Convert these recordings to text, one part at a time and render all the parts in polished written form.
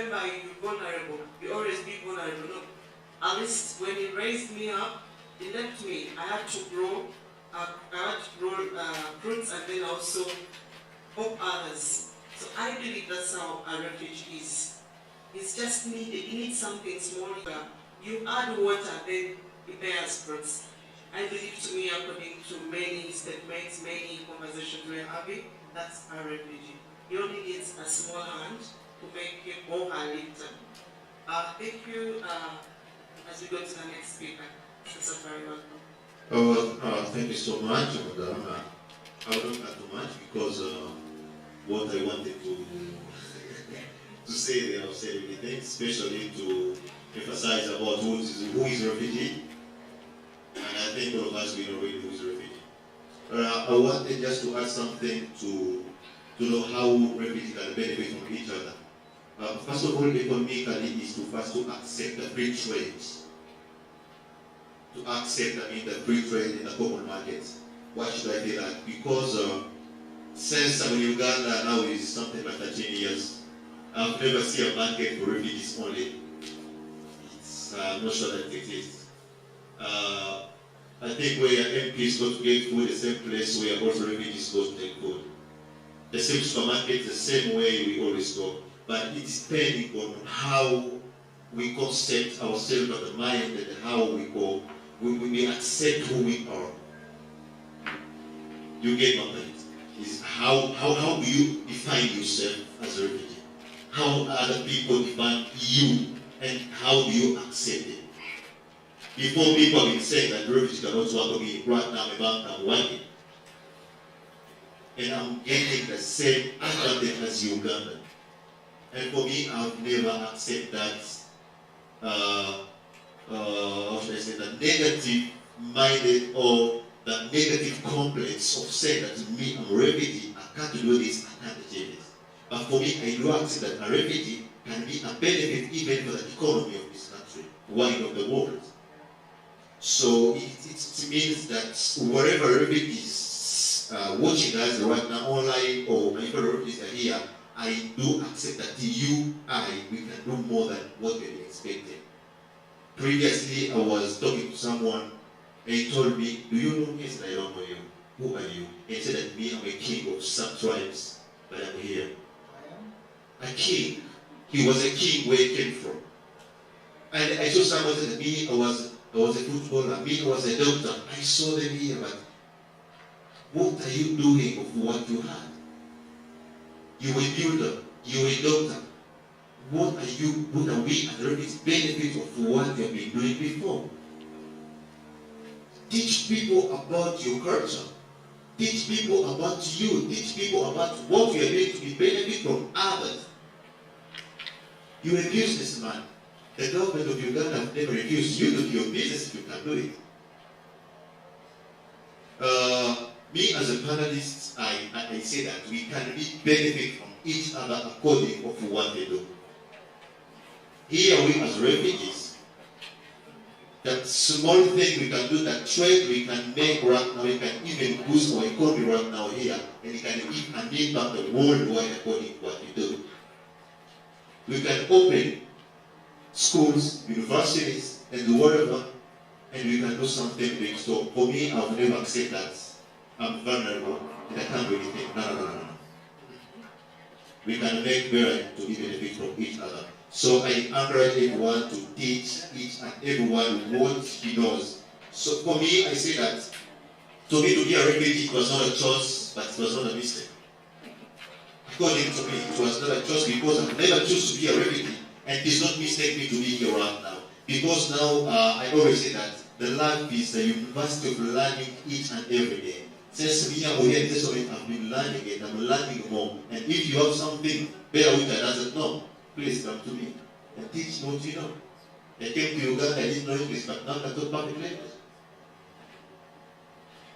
remember you're vulnerable. You always be vulnerable. No, at least when he raised me up, he left me. I had to grow. Fruits and then also help others. So I believe that's how a refuge is. It's just needed. You need something small. You add water, then it bears fruits. I believe, to me, according to many statements, many conversations we're having, that's a refugee. He only needs a small hand to make him or her lifter. Thank you. As we go to the next speaker, Safari Akonkwa. Thank you so much, madam. I won't add too much because what I wanted to say there, I've said everything, especially to emphasize about who is refugee. And I think all of us we know really who is refugee. I wanted just to add something to know how refugees can benefit from each other. First of all, economically is to accept the free trade. To accept, the free trade in the common market. Why should I say that? Because since Uganda now is something like 13 years, I've never seen a market for refugees only. I'm not sure that it exists. I think where MPs go to get food, the same place where also refugees go to take food. The same supermarket, the same way we always go. But it's depending on how we concept ourselves at the mind and how we go. We accept who we are. You get my point? Is how do you define yourself as a refugee? How other people define you and how do you accept it? Before, people have been saying that refugees cannot work again. Right now, I'm working. And I'm getting the same advantage as Uganda. And for me, I've never accepted that, how should I say, the negative-minded or the negative complex of saying that to me, I'm a refugee, I can't do this, I can't achieve this. But for me, I do accept that a refugee can be a benefit even for the economy of this country, wide of the world. So it means that wherever refugees watching us right now online or my fellow refugees are here, I do accept that we can do more than what we expected. Previously, I was talking to someone and he told me, do you know me? I said, I don't know you. Who are you? And he said that me, I'm a king of some tribes, but I'm here. A king. He was a king where he came from. And I saw someone said that me, I was a footballer, me, I was a doctor. I saw them here, but what are you doing of what you had? You were a builder, you were a doctor. What are we as refugees benefit of what you have been doing before? Teach people about your culture. Teach people about you. Teach people about what you are doing to be benefit from others. You're a businessman. The government of Uganda has never refused you to do your business if you can do it. Me as a panelist, I say that we can benefit from each other according to what they do. Here we as refugees, that small thing we can do, that trade we can make right now, we can even boost our economy right now here, and it can give an impact worldwide according to what we do. We can open schools, universities, and whatever, and we can do something big. So for me, I've never accepted that I'm vulnerable and I can't do anything. No. We can make better to even benefit from each other. So I encourage everyone to teach each and everyone what he knows. So for me, I say that to me to be a refugee was not a choice, but it was not a mistake. According to me, it was not a choice because I never chose to be a refugee, and it is not mistake me to be here right now. Because now I always say that the life is the university of learning each and every day. Since we are here in this moment, I've been learning it, I'm learning more. And if you have something better which I doesn't know, please come to me and teach what you know. I came to Uganda, I didn't know English, but now I talk public language.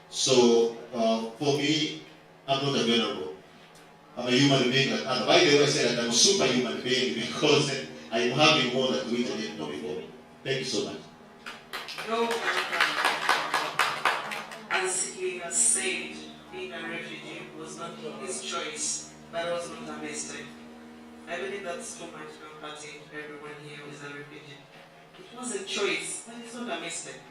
So for me, I'm not available. I'm a human being like Anna. By the way, I said that I'm a superhuman being because I'm having more that we didn't know before. Thank you so much. No, as he has said, being a refugee was not his choice, but was not a mistake. I believe that's too much empathy to everyone here who is a refugee. It wasn't choice, but it's not a mistake.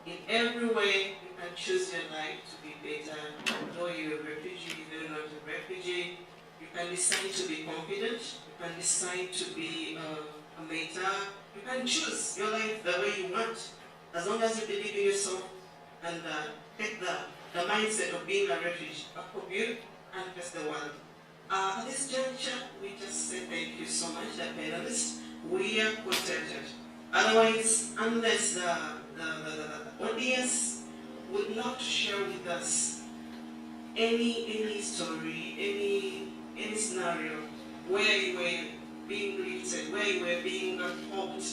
In every way, you can choose your life to be better. Though you're a refugee, you're not a refugee. You can decide to be confident. You can decide to be a mentor. You can choose your life the way you want, as long as you believe in yourself and take the mindset of being a refugee back of you and face the world. At this juncture, we just say thank you so much, the panelists. We are contented. Otherwise, unless the audience would love to share with us any story, any scenario where you were being lifted, where you were being helped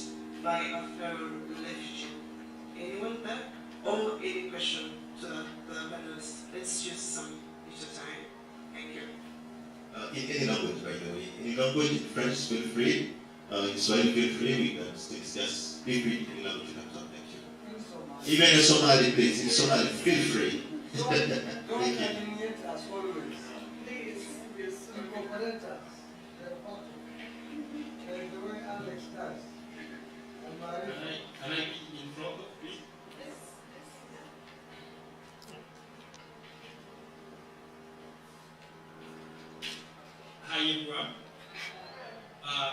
by a fellow refugee. Anyone there? Or any question to the panelists? Let's use some extra time. Thank you. In any language, by the way. In language, in French, feel free. In Swahili, feel free. We can just feel free in language you can talk. Thank you. Even in Somali, please. In Somali, feel free. Thank you. As always. Please, incorporate us. The way Alex does. Can I be in front of please? Yes. Hi everyone.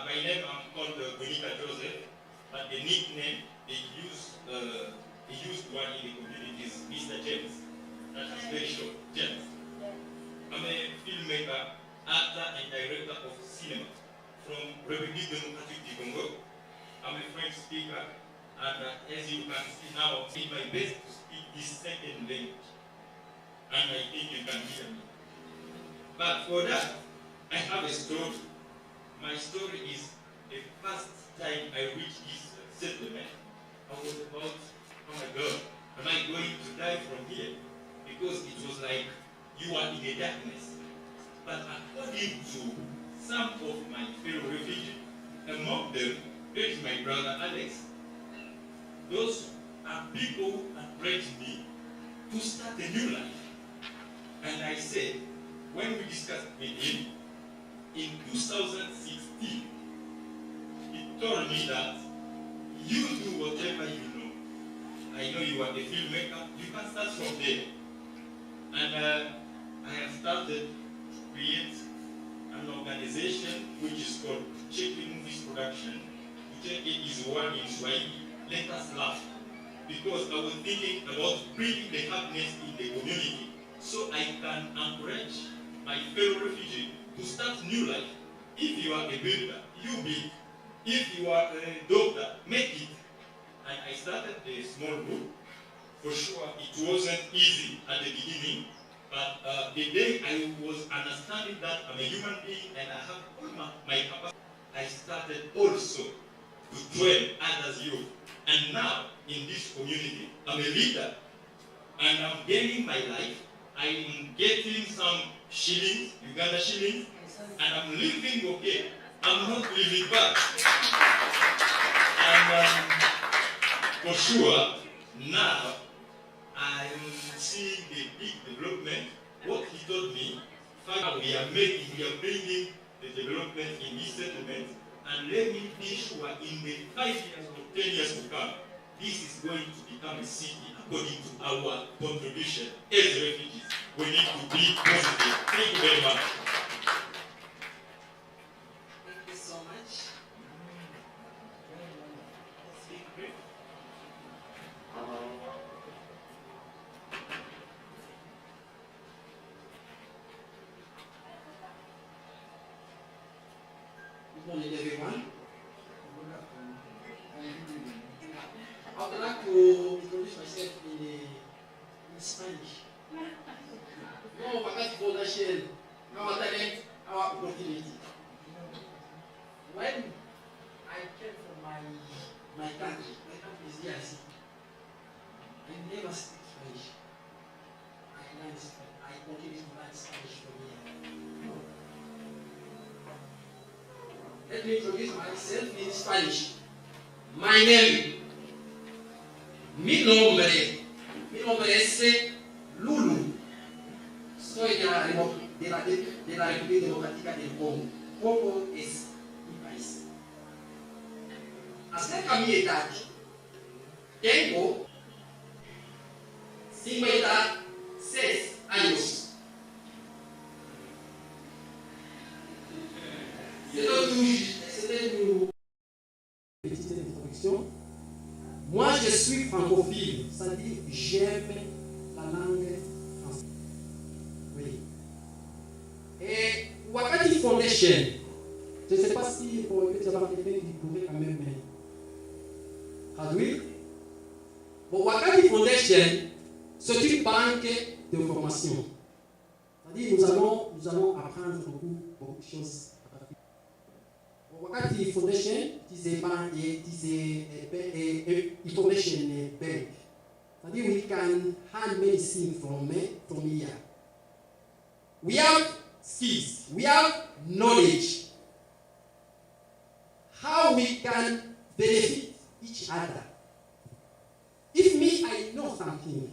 My name I'm called Bonika Joseph, but the nickname they used one in the community is Mr. James. That is very short, James. I'm a filmmaker, actor, and director of cinema from République Démocratique du Congo. I'm a French speaker, and as you can see now, I'm doing my best to speak this second language, and I think you can hear me. But for that, I have a story. My story is the first time I reached this settlement. I was about, oh my God, am I going to die from here? Because it was like you are in the darkness. But according to some of my fellow refugees, among them, there is my brother Alex. Those are people who encouraged me to start a new life. And I said, when we discussed with him, in 2016, he told me that you do whatever you know. I know you are a filmmaker, you can start from there. And I have started to create an organization which is called Checking Movies Production. Check it is one in Swahili, let us laugh. Because I was thinking about bringing the happiness in the community so I can encourage my fellow refugees to start new life. If you are a builder, you build. If you are a doctor, make it. And I started a small group. For sure, it wasn't easy at the beginning, but the day I was understanding that I'm a human being and I have all my capacity, I started also to train others youth. And now, in this community, I'm a leader. And I'm gaining my life. I'm getting some shillings, Uganda shillings, and I'm living okay. I'm not living bad. And for sure, now I'm seeing the big development. What he told me, we are bringing the development in this settlement, and let me be sure in the 5 years or 10 years to come, this is going to become a city according to our contribution as refugees. We need to be positive. Thank you very much. Thank you so much. Let's be brief. Good morning, everyone. I would like to introduce myself in Spanish. No, Wakati Foundation, our talent, our opportunity. When I came from my country is DRC. I never speak Spanish. I learned Spanish. I continue to learn Spanish from here. Let me introduce myself in Spanish. My name, mi nombre es Lulu. Soy de la República Democrática del Congo. como esse país. Acerca da minha idade, tenho 56 anos. C'était une petite introduction. Moi, je suis francophile, c'est-à-dire j'aime la langue française. Oui. Et Wakati Foundation, je ne sais pas si pour le quelqu'un qui pourrait quand même traduire. Bon, Wakati Foundation, c'est une banque de formation. C'est-à-dire nous allons apprendre beaucoup de choses. Wakati Foundation is a information bank. C'est-à-dire we can learn many things from here. We have skills, we have knowledge. How we can benefit each other. If me, I know something.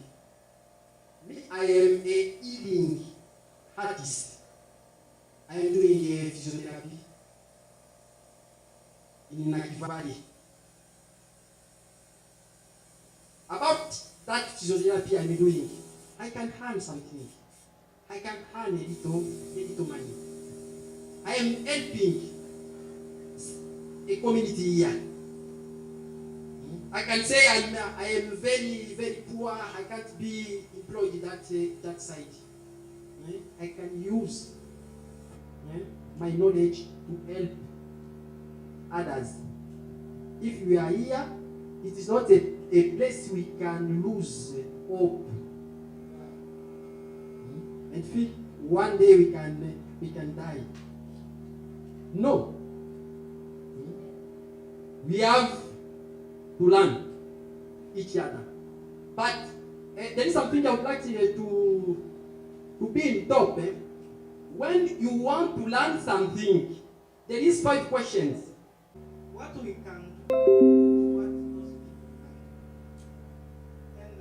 Me, I am a healing artist. I am doing a physiotherapy in Nakivale. About that physiotherapy I'm doing, I can earn something. I can earn a little money. I am helping a community here. I can say I am very, very poor. I can't be employed that side. I can use my knowledge to help others. If we are here, it is not a place we can lose hope and feel one day we can die. No. We have to learn each other. But there is something I would like to be in top. When you want to learn something, there is 5 questions. What we can do, what those people can. And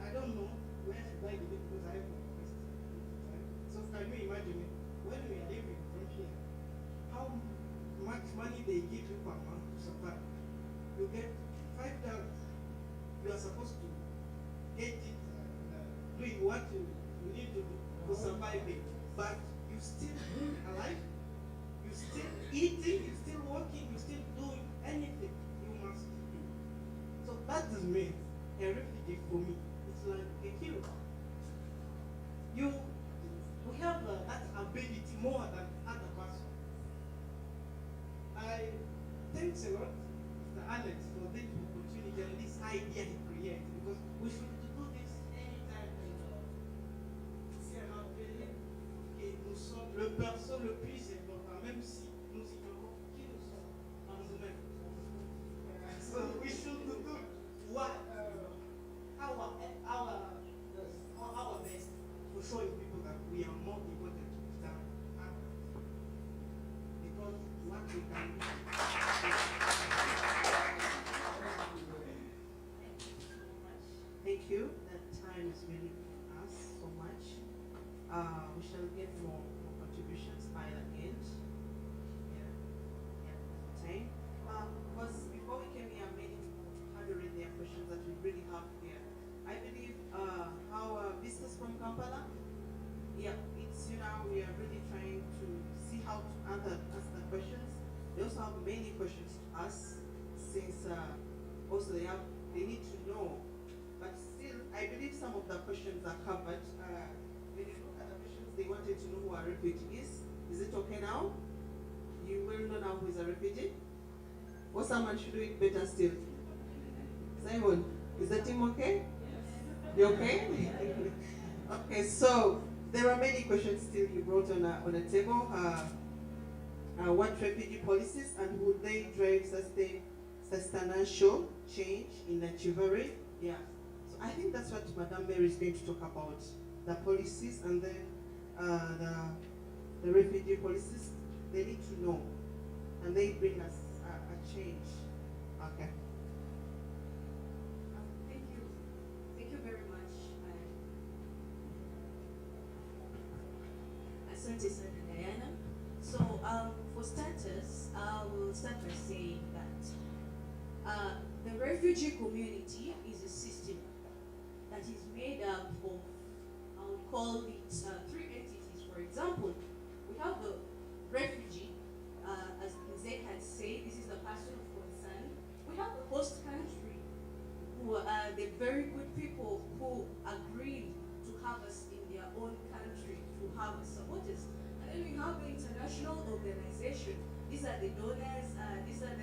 I don't know where should I begin because I have no question. So can you imagine when we are living from here, how much money they give you per month to survive? You get $5. You are supposed to get it doing what you need to do to survive it. But you still alive, you still eating, you still working, you still doing anything you must do. So that is me, a refugee for me. It's like a hero. We have that ability more than other person. I thanks a lot to Alex for this opportunity and this idea he created because we should do this anytime. C'est un appel que nous sommes le perso le plus important, même si nous ignorons qui nous sommes en nous-mêmes. So we should do what our best to show people that we are more important than others. Because what we can do. Thank you. That time is really us so much. We shall get more contributions by the end. Time. Because before we came here, many people had already their questions that we really have here. I believe our business from Kampala, we are really trying to see how to answer the questions. They also have many questions to ask since also they need to know. But still, I believe some of the questions are covered. When you look at the questions, they wanted to know who a refugee is. Is it okay now? You will know now who is a refugee? Or someone should do it better still? Simon, is the team okay? Yes. You okay? Okay, so there are many questions still you brought on a table. What refugee policies and would they drive substantial change in Nakivale? Yeah. So I think that's what Madame Mary is going to talk about. The policies and then the refugee policies, they need to know. And they bring us a change. Okay. Thank you. Thank you very much. Asante sana Diana. So will start by saying that the refugee community is a system that is made up of, I would call it three entities. For example, we have the refugee, as Zed had said, this is the person of concern. We have the host country, who are the very good people who agreed to have us in their own country, to have us support us. And then we have the international organization. These are the donors. These are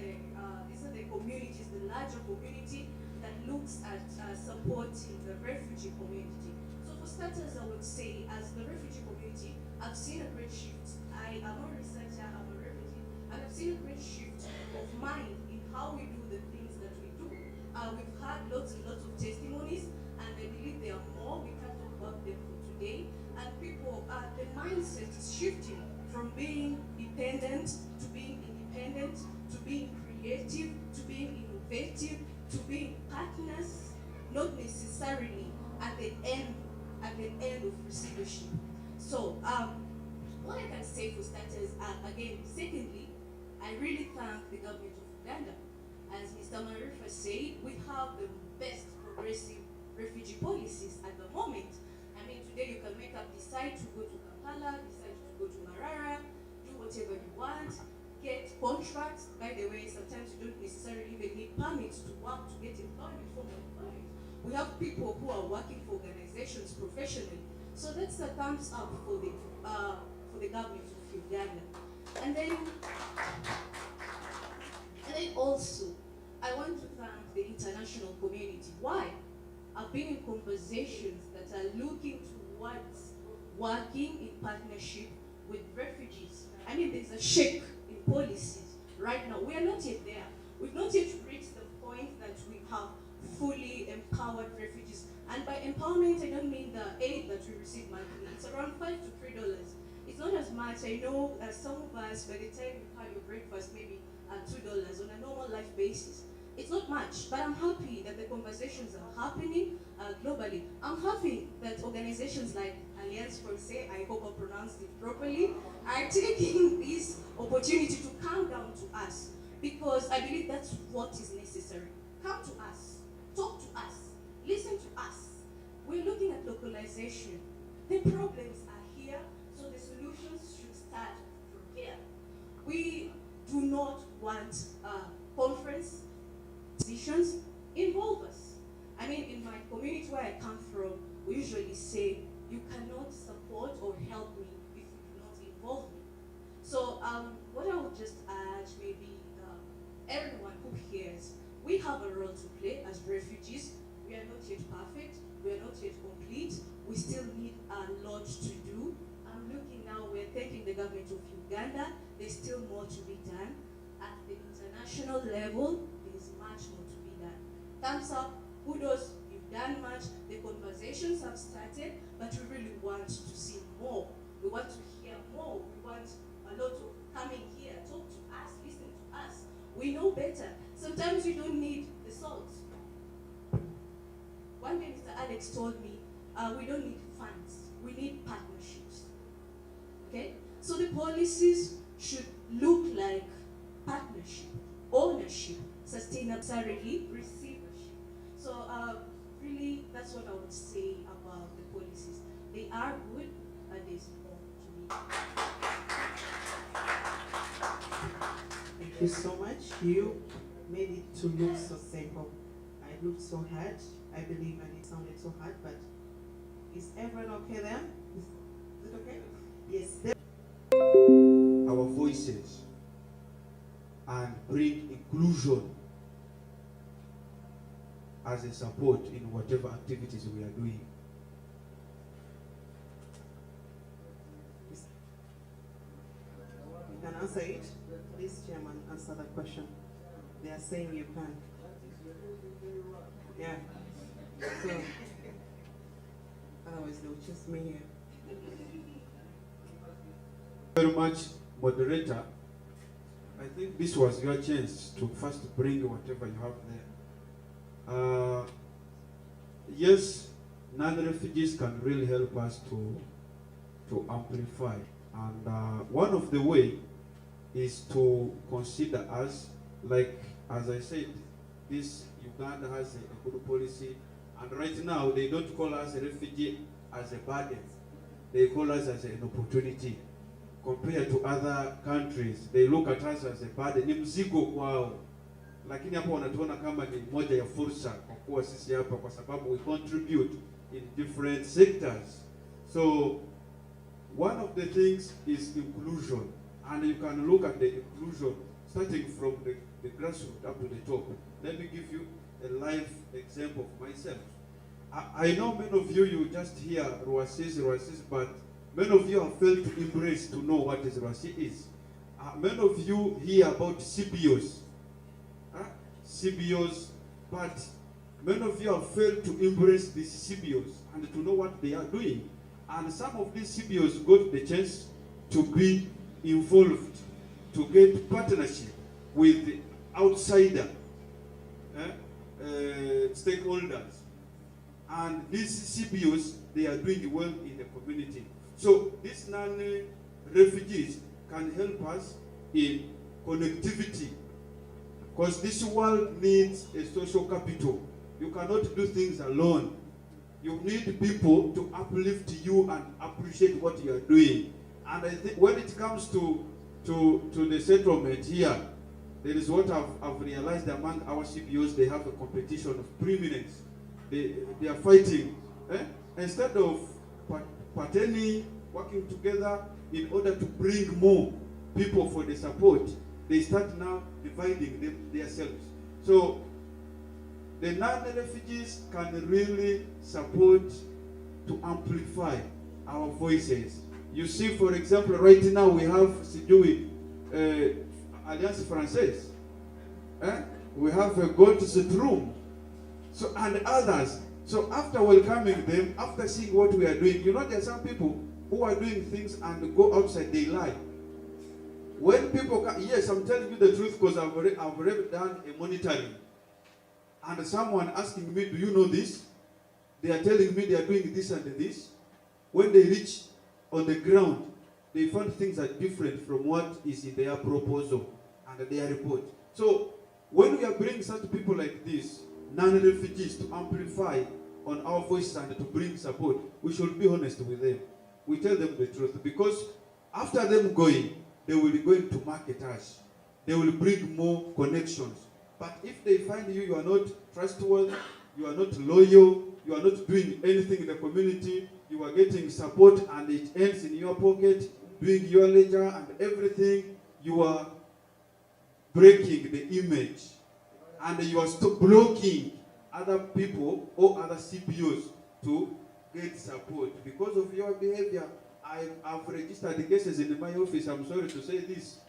the communities, the larger community that looks at supporting the refugee community. So for starters, I would say, as the refugee community, I've seen a great shift. I am a researcher. I'm a refugee, and I've seen a great shift of mind in how we do the things that we do. We've had lots and lots of testimonies, and I believe there are more. We can't talk about them for today. And people, the mindset is shifting from being dependent to being independent, to being creative, to being innovative, to being partners, not necessarily at the end of receivership. So, what I can say for starters, again, secondly, I really thank the government of Uganda. As Mr. Maarifa said, we have the best progressive refugee policies at the moment. I mean, today you can decide to go to Kampala, decide to go to Marara, do whatever you want, get contracts. By the way, sometimes you don't necessarily even need permits to work, to get employment, formal employment. We have people who are working for organizations professionally. So that's a thumbs up for the government of Uganda. And then also, I want to thank the international community. Why? I've been in conversations that are looking towards working in partnership with refugees. I mean, there's a shake in policies right now. We are not yet there. We've not yet reached the point that we have fully empowered refugees. And by empowerment, I don't mean the aid that we receive monthly. It's around $5 to $3. It's not as much. I know some of us, by the time you have your breakfast, maybe $2 on a normal life basis. It's not much, but I'm happy that the conversations are happening globally. I'm happy that organizations like Alliance Français, I hope I pronounced it properly, are taking this opportunity to come down to us, because I believe that's what is necessary. Come to us, talk to us, listen to us. We're looking at localization. The problems are here, so the solutions should start from here. We do not want conference decisions involve us. I mean, in my community where I come from, we usually say, you cannot support or help me if you do not involve me. So what I would just add, maybe everyone who hears, we have a role to play as refugees. We are not yet perfect. We are not yet complete. We still need a lot to do. I'm looking now, we're thanking the government of Uganda. There's still more to be done. At the international level, there's much more to be done. Thumbs up, kudos, you've done much. The conversations have started, but we really want to see more. We want to hear more. We want a lot of coming here, talk to us, listen to us. We know better. Sometimes you don't need the salt. One day Mr. Alex told me, we don't need funds, we need partnerships. Okay? So the policies should look like partnership, ownership, sustainability, receivership. So really, that's what I would say about the policies. They are good, but there's more to be. Thank you so much. You made it to look so simple. I looked so hard. I believe, and it sounded so hard, but is everyone okay there? Is it okay? Yes. Our voices and bring inclusion as a support in whatever activities we are doing. You can answer it. Please, Chairman, answer that question. They are saying you can. Yeah. So, otherwise they'll choose me here. Very much, moderator. I think this was your chance to first bring whatever you have there. Yes, non-refugees can really help us to amplify. And one of the way is to consider us, like, as I said, this Uganda has a good policy, and right now they don't call us a refugee as a burden. They call us as an opportunity. Compared to other countries, they look at us as a burden. Ni mzigo kwao. Lakini hapo wanatuona kama ni moja ya fursa kwa kuwa sisi hapa kwa sababu we contribute in different sectors. So one of the things is inclusion, and you can look at the inclusion starting from the grassroots up to the top. Let me give you a live example of myself. I know many of you just hear Ruasis, but many of you have failed to embrace to know what is Ruasi is. Many of you hear about CBOs, but many of you have failed to embrace these CBOs and to know what they are doing. And some of these CBOs got the chance to be involved, to get partnership with outsider stakeholders. And these CBOs, they are doing well in the community. So these non-refugees can help us in connectivity, because this world needs a social capital. You cannot do things alone. You need people to uplift you and appreciate what you are doing. And I think when it comes to the settlement here, there is what I've realized among our CBOs, they have a competition of preeminence. They are fighting. Instead of partnering, working together in order to bring more people for the support, they start now dividing themselves. So the non-refugees can really support to amplify our voices. You see, for example, right now we have Alliance Française. We have Goethe-Zentrum, so and others. So after welcoming them, after seeing what we are doing, you know, there are some people who are doing things and go outside, they lie. When people come, yes, I'm telling you the truth because I've already done a monitoring. And someone asking me, do you know this? They are telling me they are doing this and this. When they reach on the ground, they find things are different from what is in their proposal and their report. So when we are bringing such people like this, non-refugees, to amplify on our voices and to bring support, we should be honest with them. We tell them the truth, because after them going, they will be going to market us. They will bring more connections. But if they find you are not trustworthy, you are not loyal, you are not doing anything in the community, you are getting support and it ends in your pocket, doing your ledger and everything, you are breaking the image. And you are still blocking other people or other CPOs to get support. Because of your behavior, I've registered cases in my office. I'm sorry to say this.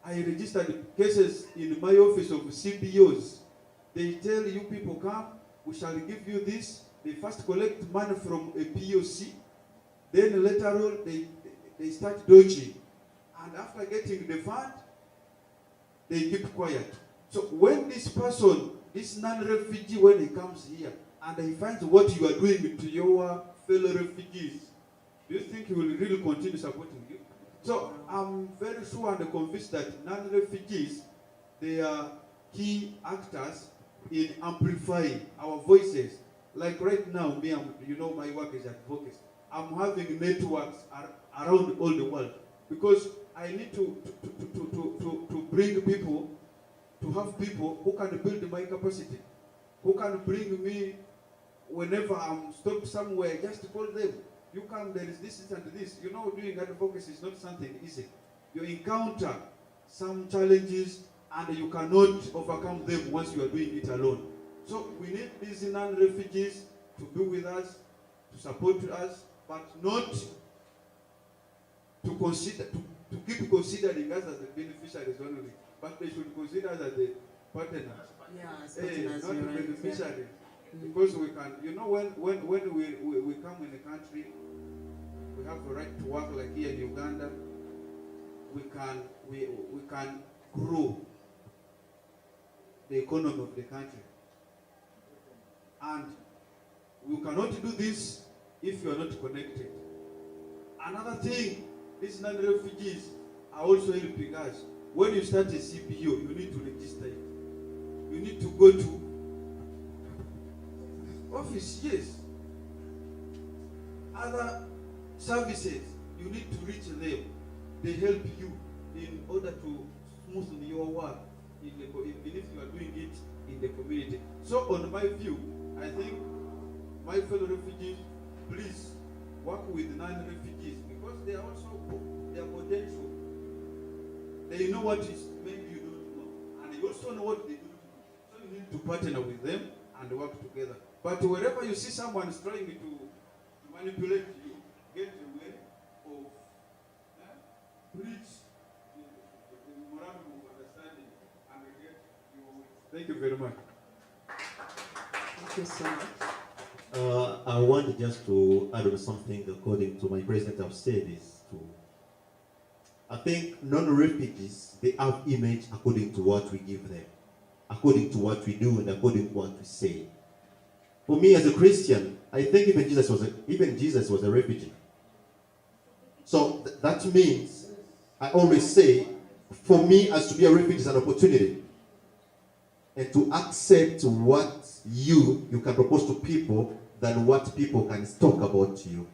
I registered cases in my office of CPOs. They tell you people, come, we shall give you this. They first collect money from a POC. Then later on, they start dodging. And after getting the fund, they keep quiet. So when this person, this non-refugee, when he comes here and he finds what you are doing to your fellow refugees, do you think he will really continue supporting you? So I'm very sure and convinced that non-refugees, they are key actors in amplifying our voices. Like right now, me, you know, my work is advocacy. I'm having networks around all the world because I need to bring people, to have people who can build my capacity, who can bring me whenever I'm stopped somewhere, just call them. You come, there is this and this. You know, doing advocacy is not something easy. You encounter some challenges and you cannot overcome them once you are doing it alone. So we need these non-refugees to be with us, to support us, but not to consider, to keep considering us as the beneficiaries only, but they should consider us as the partners. Yeah, as partners, not the you're right. beneficiaries. Because we can, you know, when we come in the country, we have a right to work like here in Uganda. We can grow the economy of the country. And we cannot do this if you are not connected. Another thing, these non-refugees are also helping us. When you start a CPO, you need to register it. You need to go to office, yes. Other services, you need to reach them. They help you in order to smoothen your work, even if you are doing it in the community. So on my view, I think my fellow refugees, please work with non-refugees because they are also their potential. They know what is maybe you don't know, and you also know what they don't know. So you need to partner with them and work together. But wherever you see someone is trying to manipulate you, get away of breach the memorandum of understanding and get your way. Thank you very much. Thank you so much. I want just to add on something according to my president have said is to, I think non-refugees, they have image according to what we give them, according to what we do and according to what we say. For me as a Christian, I think even Jesus was a refugee. So that means, I always say, for me as to be a refugee is an opportunity. And to accept what you can propose to people than what people can talk about you.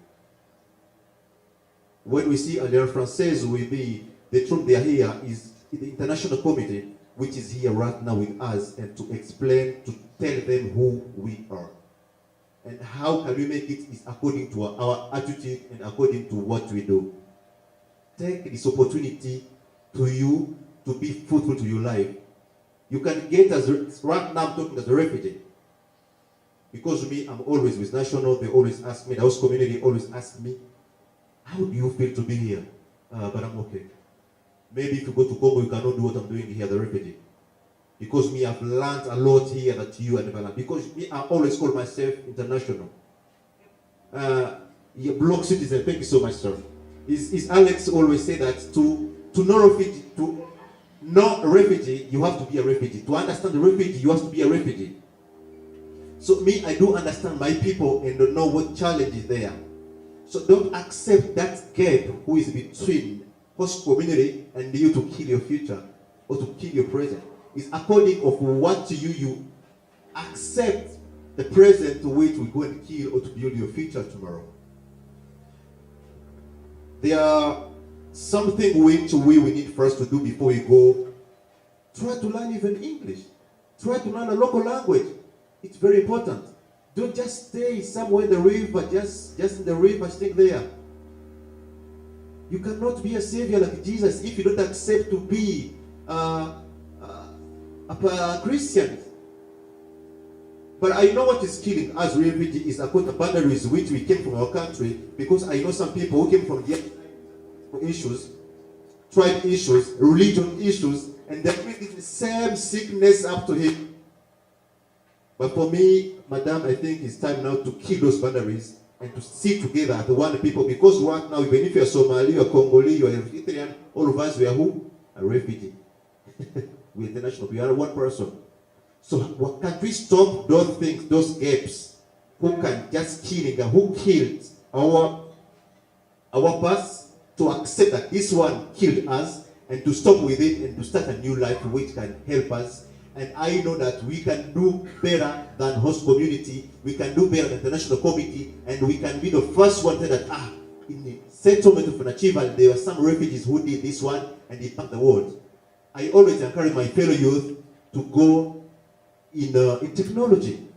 When we see Institut Français with the troop they are here is the international committee which is here right now with us and to explain, to tell them who we are. And how can we make it is according to our attitude and according to what we do. Take this opportunity to you to be fruitful to your life. You can get as, right now I'm talking as a refugee. Because me, I'm always with National, they always ask me, the host community always ask me, how do you feel to be here? But I'm okay. Maybe if you go to Congo, you cannot do what I'm doing here as a refugee. Because me, I've learned a lot here that you have never learned. Because me, I always call myself international. Block citizen, thank you so much, sir. Is Alex always say that to know a refugee, you have to be a refugee. To understand the refugee, you have to be a refugee. So me, I do understand my people and don't know what challenge is there. So don't accept that gap who is between host community and you to kill your future or to kill your present. It's according of what you accept the present to which we go and kill or to build your future tomorrow. There are something which we need first to do before we go. Try to learn even English. Try to learn a local language. It's very important. Don't just stay somewhere in the river, just in the river, stay there. You cannot be a savior like Jesus if you don't accept to be a Christian. But I know what is killing us refugees is about the boundaries which we came from our country, because I know some people who came from the issues, tribe issues, religion issues, and they bring the same sickness up to him. But for me, Madam, I think it's time now to kill those boundaries and to sit together as one people. Because right now, even if you're Somali, you're Congolese, you're Eritrean, all of us, we are who? A refugee. We're international. We are one person. So what can we stop those things, those gaps? Who can just killing and who killed our past, to accept that this one killed us and to stop with it and to start a new life which can help us. And I know that we can do better than host community, we can do better than the national committee, and we can be the first one to say that, in the settlement of Nakivale, there were some refugees who did this one and impact the world. I always encourage my fellow youth to go in technology.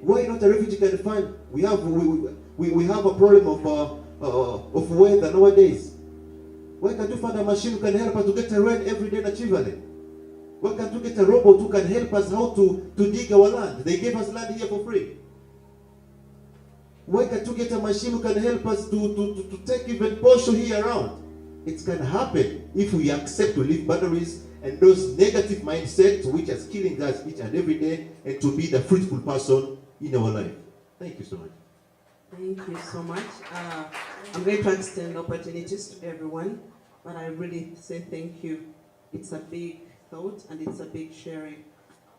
Why not a refugee can find? We have a problem of weather nowadays. Why can't you find a machine who can help us to get a rain every day in Nakivale? Why can't you get a robot who can help us how to dig our land? They gave us land here for free. Why can't you get a machine who can help us to take even portion here around? It can happen if we accept to leave boundaries and those negative mindsets which are killing us each and every day, and to be the fruitful person in our life. Thank you so much. Thank you so much. I'm going to extend opportunities to everyone, but I really say thank you. It's a big thought and it's a big sharing.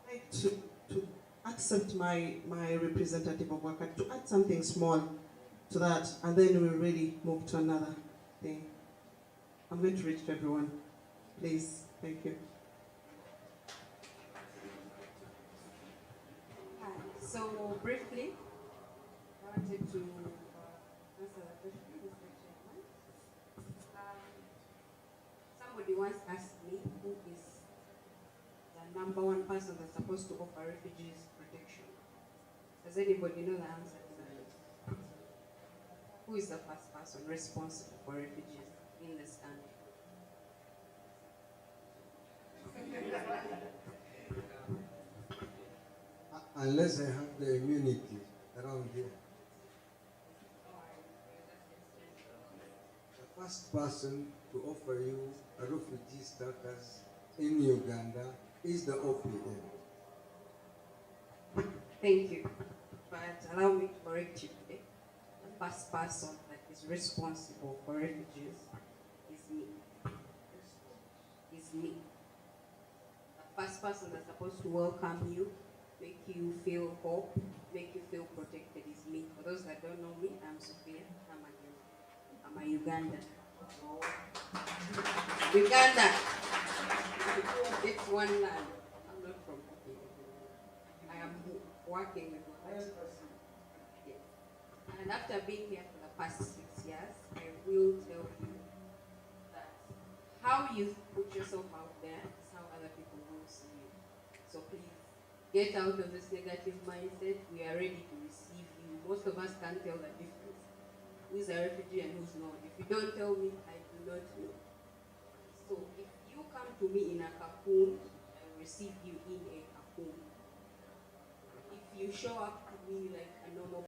I'd like to accept my representative of Wakati to add something small to that, and then we'll really move to another thing. I'm going to reach to everyone. Please, thank you. Hi. So briefly, I wanted to answer the question, Mr. Chairman. Somebody once asked me who is the number one person that's supposed to offer refugees protection. Does anybody know the answer to that? Who is the first person responsible for refugees in this country? Unless I have the immunity around here. The first person to offer you a refugee status in Uganda is the OPM. Thank you. But allow me to correct you today. The first person that is responsible for refugees is me. Is me. The first person that's supposed to welcome you, make you feel hope, make you feel protected is me. For those that don't know me, I'm Sophia. I'm a Ugandan. Uganda. It's one land. I'm not from here. I am working with Wakati. Yes. And after being here for the past 6 years, I will tell you that how you put yourself out there is how other people will see you. So please, get out of this negative mindset. We are ready to receive you. Most of us can't tell the difference. Who's a refugee and who's not? If you don't tell me, I do not know. So if you come to me in a cocoon, I will receive you in a cocoon. If you show up to me like